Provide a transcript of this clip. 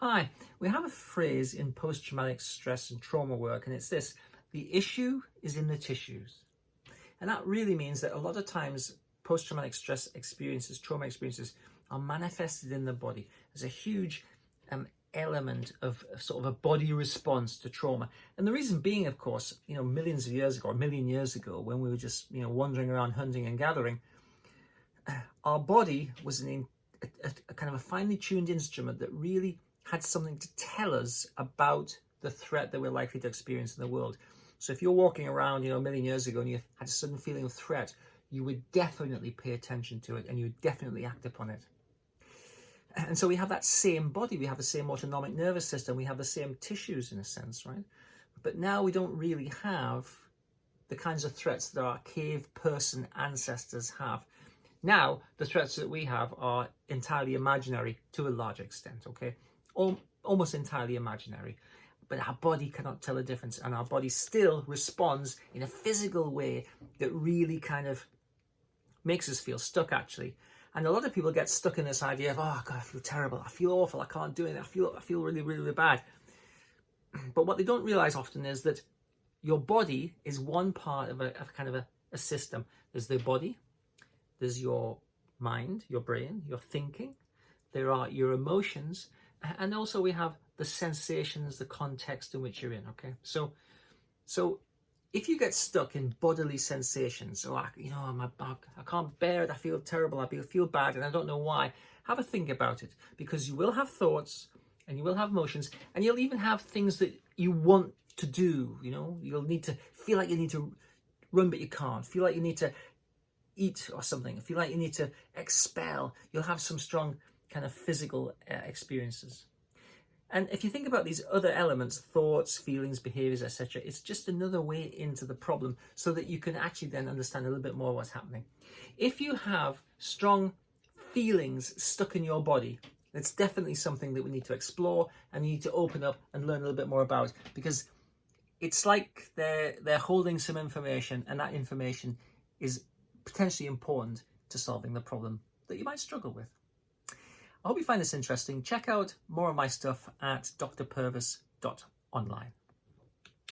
Hi, we have a phrase in post-traumatic stress and trauma work, and it's this: the issue is in the tissues. And that really means that a lot of times post-traumatic stress experiences, trauma experiences, are manifested in the body. There's a huge element of sort of a body response to trauma. And the reason being, of course, millions of years ago, or a million years ago, when we were just, wandering around hunting and gathering, our body was a kind of a finely tuned instrument that really had something to tell us about the threat that we're likely to experience in the world. So if you're walking around, a million years ago and you had a sudden feeling of threat, you would definitely pay attention to it and you would definitely act upon it. And so we have that same body, we have the same autonomic nervous system, we have the same tissues in a sense, right? But now we don't really have the kinds of threats that our cave person ancestors have. Now, the threats that we have are entirely imaginary to a large extent, okay? Almost entirely imaginary. But our body cannot tell the difference, and our body still responds in a physical way that really kind of makes us feel stuck, actually. And a lot of people get stuck in this idea of, oh God, I feel terrible, I feel awful, I can't do it, I feel really, really, really bad. But what they don't realize often is that your body is one part of a system. There's the body, there's your mind, your brain, your thinking, there are your emotions, and also we have the sensations, the context in which you're in, okay? So if you get stuck in bodily sensations, my back, I can't bear it, I feel terrible, I feel bad, and I don't know why, have a think about it, because you will have thoughts, and you will have emotions, and you'll even have things that you want to do, you'll need to feel like you need to run, but you can't, feel like you need to eat or something, feel like you need to expel. You'll have some strong kind of physical experiences. And if you think about these other elements, thoughts, feelings, behaviors, etc., it's just another way into the problem so that you can actually then understand a little bit more what's happening. If you have strong feelings stuck in your body, it's definitely something that we need to explore and you need to open up and learn a little bit more about, because it's like they're holding some information, and that information is potentially important to solving the problem that you might struggle with. I hope you find this interesting. Check out more of my stuff at drpurvis.online.